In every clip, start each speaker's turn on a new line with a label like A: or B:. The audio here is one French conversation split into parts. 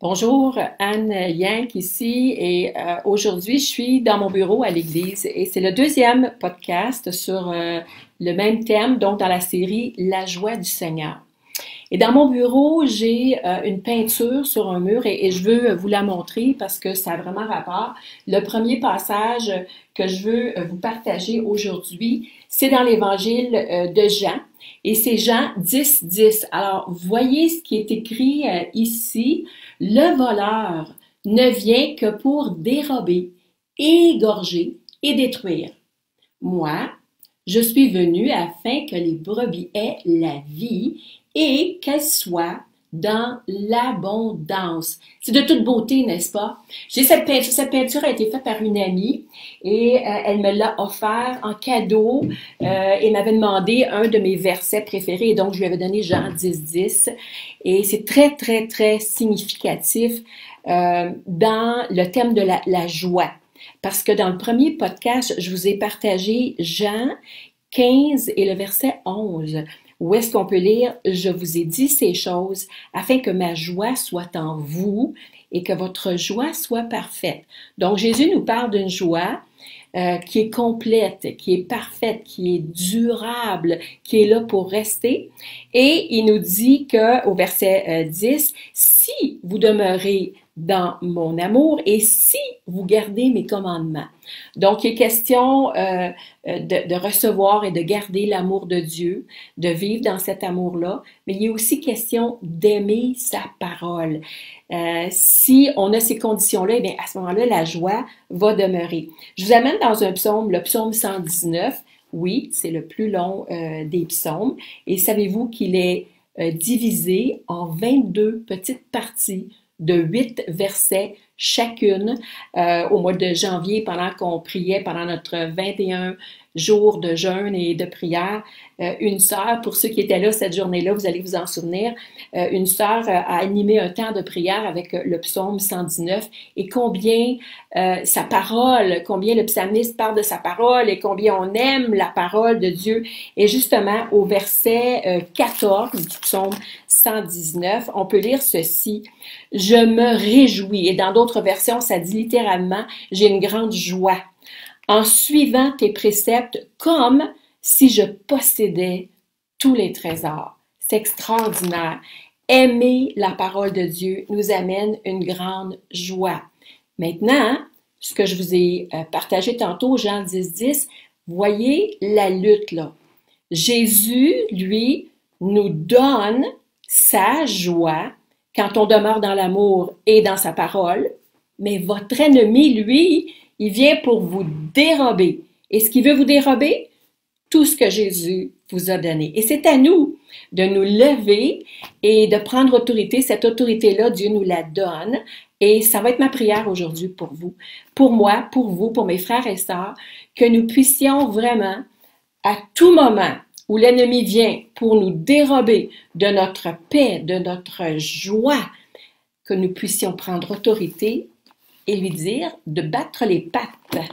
A: Bonjour, Anne Yank ici et aujourd'hui je suis dans mon bureau à l'église et c'est le deuxième podcast sur le même thème, donc dans la série La joie du Seigneur. Et dans mon bureau, j'ai une peinture sur un mur et je veux vous la montrer parce que ça a vraiment rapport. Le premier passage que je veux vous partager aujourd'hui, c'est dans l'évangile de Jean et c'est Jean 10, 10. Alors, voyez ce qui est écrit ici. Le voleur ne vient que pour dérober, égorger et détruire. Moi, je suis venu afin que les brebis aient la vie et qu'elle soit dans l'abondance. C'est de toute beauté, n'est-ce pas? J'ai cette peinture. Cette peinture a été faite par une amie et elle me l'a offert en cadeau et m'avait demandé un de mes versets préférés et donc je lui avais donné Jean 10, 10 et c'est très, très, très significatif dans le thème de la joie. Parce que dans le premier podcast, je vous ai partagé Jean 15 et le verset 11, où est-ce qu'on peut lire « Je vous ai dit ces choses afin que ma joie soit en vous et que votre joie soit parfaite. » Donc Jésus nous parle d'une joie qui est complète, qui est parfaite, qui est durable, qui est là pour rester. Et il nous dit que au verset 10, « Si vous demeurez dans mon amour et si vous gardez mes commandements. » Donc, il est question de recevoir et de garder l'amour de Dieu, de vivre dans cet amour-là, mais il est aussi question d'aimer sa parole. Si on a ces conditions-là, eh bien, à ce moment-là, la joie va demeurer. Je vous amène dans un psaume, le psaume 119. Oui, c'est le plus long des psaumes. Et savez-vous qu'il est divisé en 22 petites parties de 8 versets chacune au mois de janvier pendant qu'on priait, pendant notre 21 jours de jeûne et de prière. Une sœur, pour ceux qui étaient là cette journée-là, vous allez vous en souvenir, une sœur a animé un temps de prière avec le psaume 119 et combien sa parole, combien le psalmiste parle de sa parole et combien on aime la parole de Dieu. Et justement, au verset 14 du psaume 119, on peut lire ceci. « Je me réjouis » et dans d'autres versions, ça dit littéralement « J'ai une grande joie en suivant tes préceptes comme si je possédais tous les trésors. » C'est extraordinaire. Aimer la parole de Dieu nous amène une grande joie. Maintenant, ce que je vous ai partagé tantôt, Jean 10, 10, voyez la lutte là. Jésus, lui, nous donne sa joie quand on demeure dans l'amour et dans sa parole, mais votre ennemi, lui, il vient pour vous dérober. Et ce qu'il veut vous dérober? Tout ce que Jésus vous a donné. Et c'est à nous de nous lever et de prendre autorité. Cette autorité-là, Dieu nous la donne. Et ça va être ma prière aujourd'hui pour vous, pour moi, pour vous, pour mes frères et sœurs, que nous puissions vraiment, à tout moment où l'ennemi vient pour nous dérober de notre paix, de notre joie, que nous puissions prendre autorité et lui dire de battre les pattes.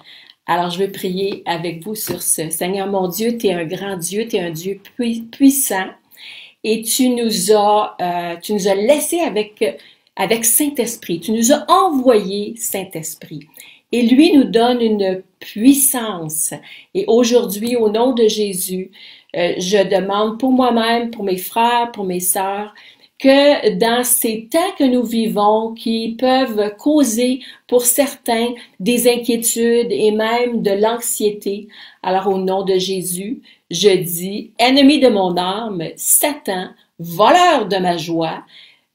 A: Alors, je veux prier avec vous sur ce. Seigneur mon Dieu, tu es un grand Dieu, tu es un Dieu puissant et tu nous as laissé avec Saint-Esprit. Tu nous as envoyé Saint-Esprit. Et lui nous donne une puissance. Et aujourd'hui, au nom de Jésus, je demande pour moi-même, pour mes frères, pour mes sœurs, que dans ces temps que nous vivons, qui peuvent causer pour certains des inquiétudes et même de l'anxiété, alors au nom de Jésus, je dis, ennemi de mon âme, Satan, voleur de ma joie,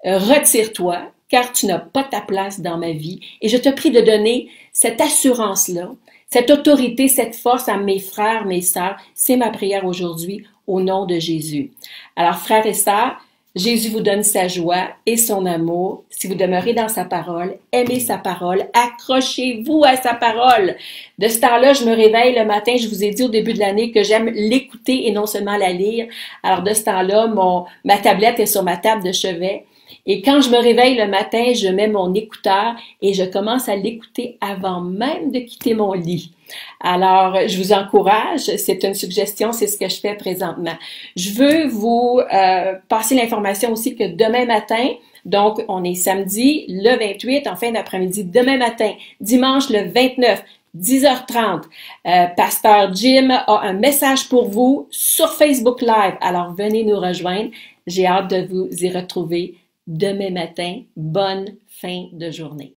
A: retire-toi, car tu n'as pas ta place dans ma vie. Et je te prie de donner cette assurance-là, cette autorité, cette force à mes frères, mes sœurs. C'est ma prière aujourd'hui au nom de Jésus. Alors, frères et sœurs, Jésus vous donne sa joie et son amour. Si vous demeurez dans sa parole, aimez sa parole, accrochez-vous à sa parole. De ce temps-là, je me réveille le matin, je vous ai dit au début de l'année que j'aime l'écouter et non seulement la lire. Alors de ce temps-là, ma tablette est sur ma table de chevet Et quand je me réveille le matin, je mets mon écouteur et je commence à l'écouter avant même de quitter mon lit. Alors, je vous encourage, c'est une suggestion, c'est ce que je fais présentement. Je veux vous passer l'information aussi que demain matin, donc on est samedi le 28 en fin d'après-midi, demain matin, dimanche le 29, 10h30, Pasteur Jim a un message pour vous sur Facebook Live. Alors, venez nous rejoindre. J'ai hâte de vous y retrouver demain matin. Bonne fin de journée.